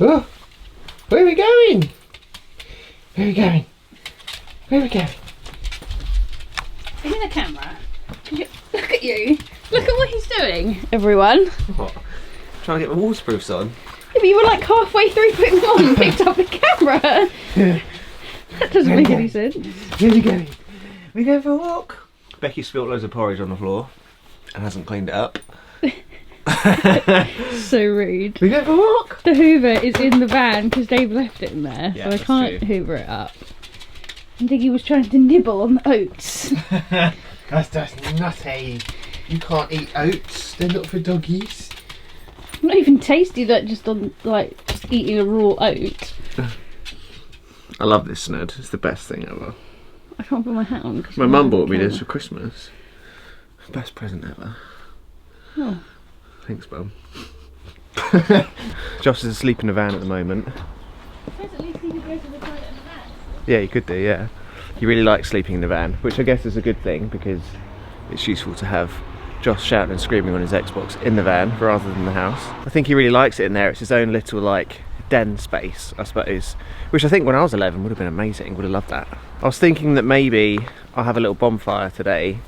Oh, where are we going? Where are we going? Where are we going? Is in the camera? Look at you. Look at what he's doing, everyone. What? Trying to get my waterproofs on. Yeah, but you were like halfway through putting them on and picked up the camera. That doesn't make any sense. Where are we going? We going for a walk? Becky spilt loads of porridge on the floor and hasn't cleaned it up. So rude. We going for a walk? The Hoover is in the van because Dave left it in there, Yeah, so I that's can't true. Hoover it up. And Diggy was trying to nibble on the oats. That's nutty. You can't eat oats. They're not for doggies. Not even tasty, like just on just eating a raw oat. I love this snud. It's the best thing ever. I can't put my hat on. My mum bought me this for Christmas. Best present ever. Oh. Thanks, Mum. Josh is asleep in the van at the moment. At least he could go to the toilet in the van. Yeah, you could do, yeah. He really likes sleeping in the van, which I guess is a good thing because it's useful to have Josh shouting and screaming on his Xbox in the van rather than the house. I think he really likes it in there. It's his own little den space, I suppose, which I think when I was 11 would have been amazing. Would have loved that. I was thinking that maybe I'll have a little bonfire today.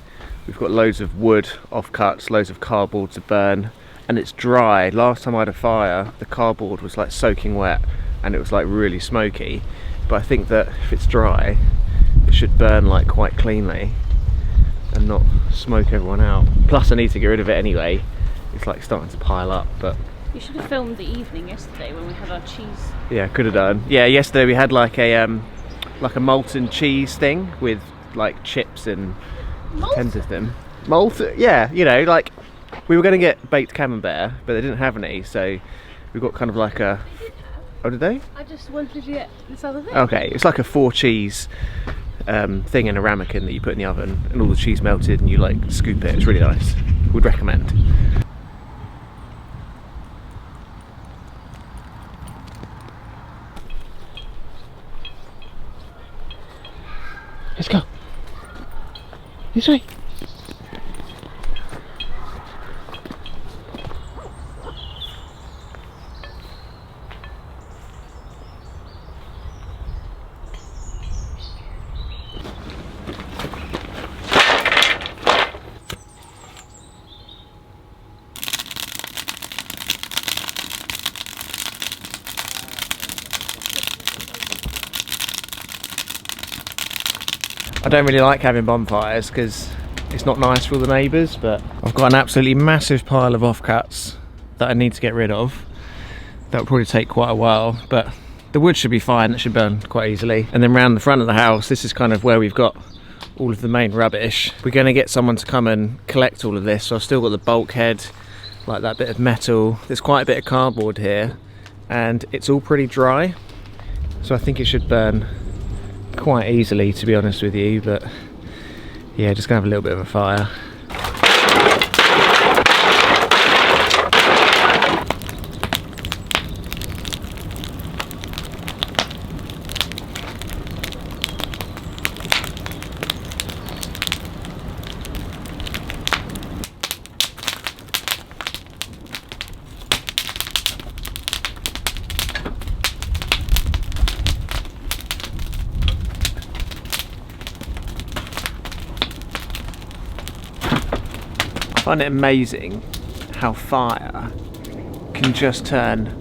We've got loads of wood offcuts, loads of cardboard to burn, and it's dry. Last time I had a fire, the cardboard was like soaking wet and it was like really smoky, but I think that if it's dry it should burn like quite cleanly and not smoke everyone out. Plus I need to get rid of it anyway. It's like starting to pile up, but You should have filmed the evening yesterday when we had our cheese. yeah, could have done. Yeah, yesterday we had like a molten cheese thing with like chips and tens of them. Molten, yeah, you know, like we were going to get baked camembert, but they didn't have any, so we got kind of like a. Oh, did they? I just wanted to get this other thing. Okay, it's like a 4 cheese thing in a ramekin that you put in the oven, and all the cheese melted, and you like scoop it. It's really nice. Would recommend. Let's go. This way. I don't really like having bonfires because it's not nice for all the neighbours, but I've got an absolutely massive pile of offcuts that I need to get rid of. That will probably take quite a while, but the wood should be fine. It should burn quite easily. And then round the front of the house, this is kind of where we've got all of the main rubbish. We're going to get someone to come and collect all of this, so I've still got the bulkhead, like that bit of metal. There's quite a bit of cardboard here, and it's all pretty dry, so I think it should burn quite easily, to be honest with you. But yeah, just gonna have a little bit of a fire. I find it amazing how fire can just turn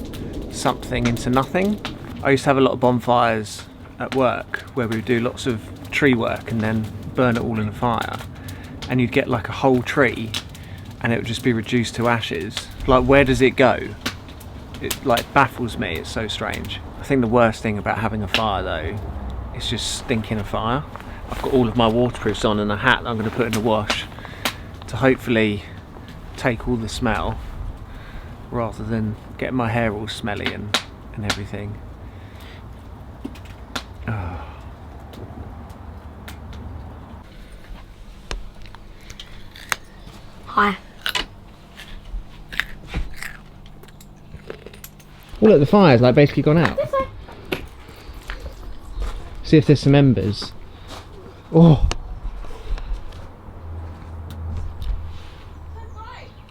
something into nothing. I used to have a lot of bonfires at work where we would do lots of tree work and then burn it all in a fire, and you'd get like a whole tree and it would just be reduced to ashes. Like, where does it go? It like baffles me. It's so strange. I think the worst thing about having a fire though is just stinking of fire. I've got all of my waterproofs on and a hat that I'm going to put in the wash to hopefully take all the smell rather than get my hair all smelly and everything. Oh. Hi. Well, look, the fire's like basically gone out. See if there's some embers. Oh.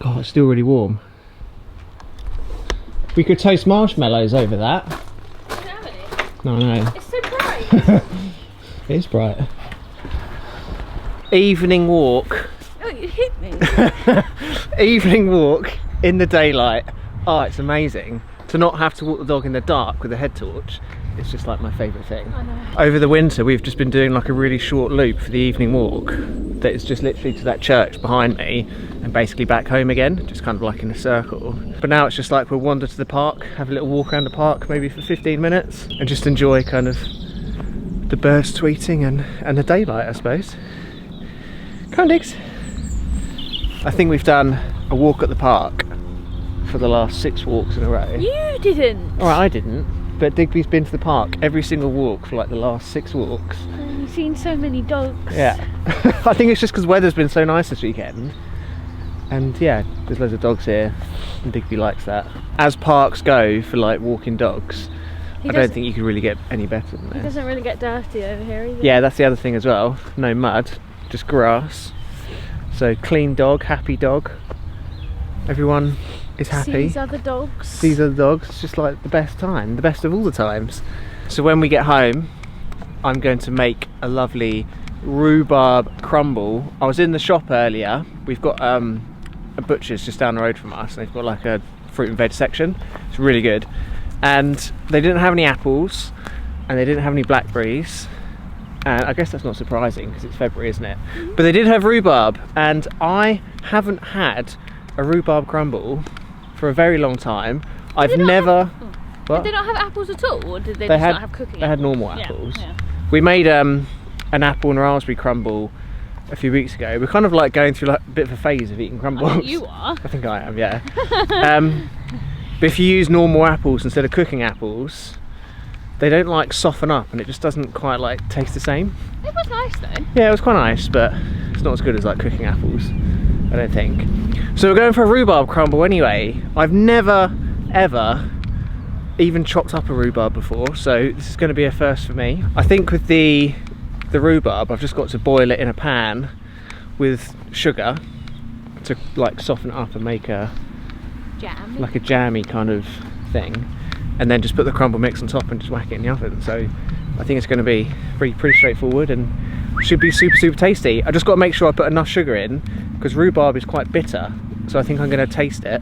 God, it's still really warm. We could toast marshmallows over that. Don't have any. No, no. It's so bright. It is bright. Evening walk. Oh, you hit me. Evening walk in the daylight. Oh, it's amazing. To not have to walk the dog in the dark with a head torch. It's just like my favourite thing. I know. Over the winter we've just been doing like a really short loop for the evening walk that is just literally to that church behind me and basically back home again, just kind of like in a circle. But now it's just like we'll wander to the park, have a little walk around the park maybe for 15 minutes and just enjoy kind of the birds tweeting and the daylight, I suppose. Come on, Diggs. I think we've done a walk at the park for the last 6 walks in a row. You didn't. Alright, I didn't. But Digby's been to the park every single walk for like the last 6 walks. And you've seen so many dogs. Yeah. I think it's just because weather's been so nice this weekend. And yeah, there's loads of dogs here and Digby likes that. As parks go for like walking dogs, I don't think you could really get any better than this. It doesn't really get dirty over here either. Yeah, that's the other thing as well. No mud, just grass. So clean dog, happy dog. Everyone is happy. Sees other dogs. These are the dogs. It's just like the best time, the best of all the times. So when we get home, I'm going to make a lovely rhubarb crumble. I was in the shop earlier. We've got a butcher's just down the road from us. They've got like a fruit and veg section. It's really good. And they didn't have any apples and they didn't have any blackberries. And I guess that's not surprising because it's February, isn't it? But they did have rhubarb, and I haven't had a rhubarb crumble for a very long time. I've never... What? Did they not have apples at all, or did they just not have cooking They had apples? normal apples. Yeah. We made an apple and raspberry crumble a few weeks ago. We're kind of like going through like a bit of a phase of eating crumbles. I think you are. I think I am, yeah. But if you use normal apples instead of cooking apples, they don't like soften up and it just doesn't quite like taste the same. It was nice though. Yeah, it was quite nice, but it's not as good as like cooking apples, I don't think. So we're going for a rhubarb crumble anyway. I've never ever even chopped up a rhubarb before, so this is going to be a first for me. I think with the rhubarb, I've just got to boil it in a pan with sugar to like soften it up and make a Jam. like a jammy kind of thing, and then just put the crumble mix on top and just whack it in the oven. So I think it's going to be pretty straightforward and should be super tasty. I just got to make sure I put enough sugar in because rhubarb is quite bitter, so I think I'm going to taste it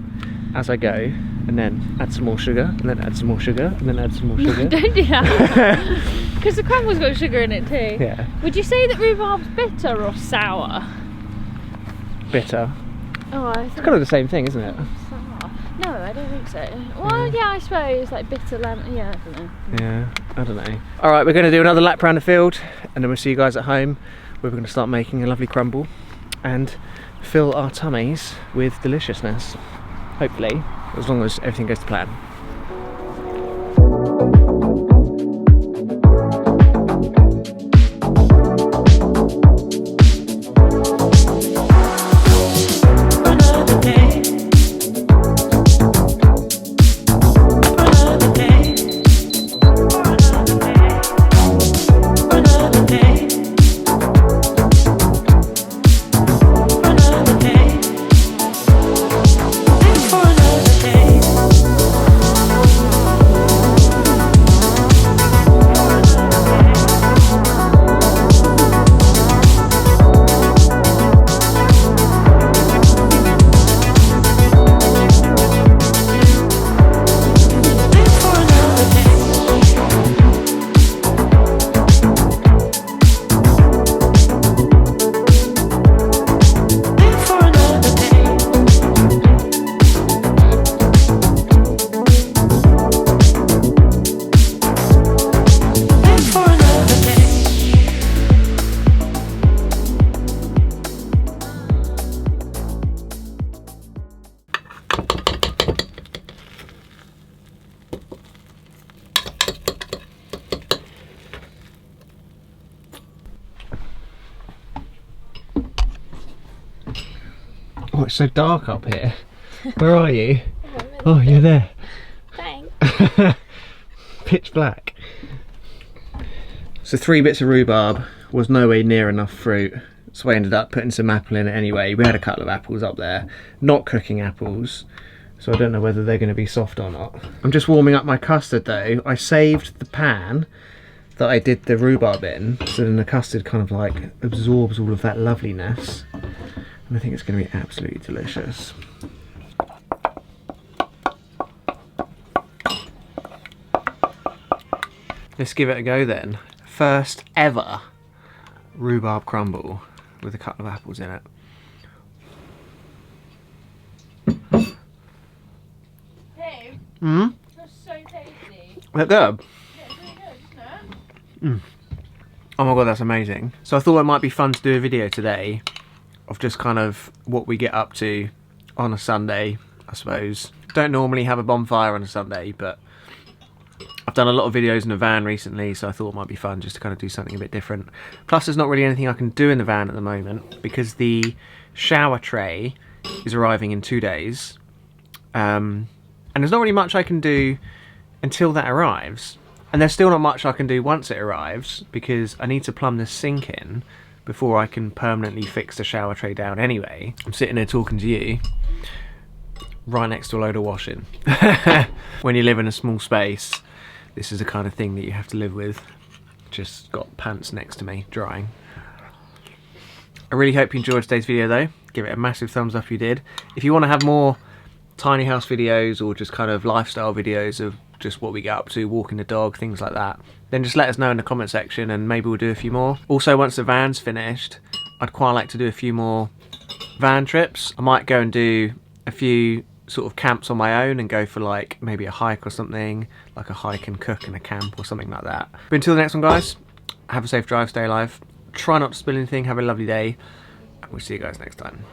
as I go and then add some more sugar and then add some more sugar and then add some more sugar. Don't do that. Because the crumble's got sugar in it too. Yeah. Would you say that rhubarb's bitter or sour? Bitter. Oh, I think It's kind of the same thing, isn't it? sour. No, I don't think so. Well, yeah, I suppose like bitter lemon. Yeah, I don't know. Yeah, I don't know. Alright, we're going to do another lap around the field and then we'll see you guys at home where we're going to start making a lovely crumble and fill our tummies with deliciousness. Hopefully, as long as everything goes to plan. Oh, it's so dark up here. Where are you? Oh, you're there. Thanks. Pitch black. So 3 bits of rhubarb was nowhere near enough fruit, so I ended up putting some apple in it anyway. We had a couple of apples up there, not cooking apples, so I don't know whether they're going to be soft or not. I'm just warming up my custard though. I saved the pan that I did the rhubarb in, so then the custard kind of like absorbs all of that loveliness, and I think it's going to be absolutely delicious. Let's give it a go then. First ever rhubarb crumble with a couple of apples in it. Hey, that's so tasty. They're good. Yeah, it's really good, isn't it? Oh my god, that's amazing. So I thought it might be fun to do a video today of just kind of what we get up to on a Sunday, I suppose. Don't normally have a bonfire on a Sunday, but I've done a lot of videos in the van recently, so I thought it might be fun just to kind of do something a bit different. Plus there's not really anything I can do in the van at the moment because the shower tray is arriving in 2 days. And there's not really much I can do until that arrives. And there's still not much I can do once it arrives because I need to plumb this sink in before I can permanently fix the shower tray down anyway. I'm sitting here talking to you right next to a load of washing. When you live in a small space, this is the kind of thing that you have to live with. Just got pants next to me drying. I really hope you enjoyed today's video though. Give it a massive thumbs up if you did. If you want to have more tiny house videos or just kind of lifestyle videos of just what we get up to, walking the dog, things like that, then just let us know in the comment section and maybe we'll do a few more. Also, once the van's finished, I'd quite like to do a few more van trips. I might go and do a few sort of camps on my own and go for like maybe a hike or something, like a hike and cook in a camp or something like that. But until the next one guys, have a safe drive, stay alive, try not to spill anything, have a lovely day, and we'll see you guys next time.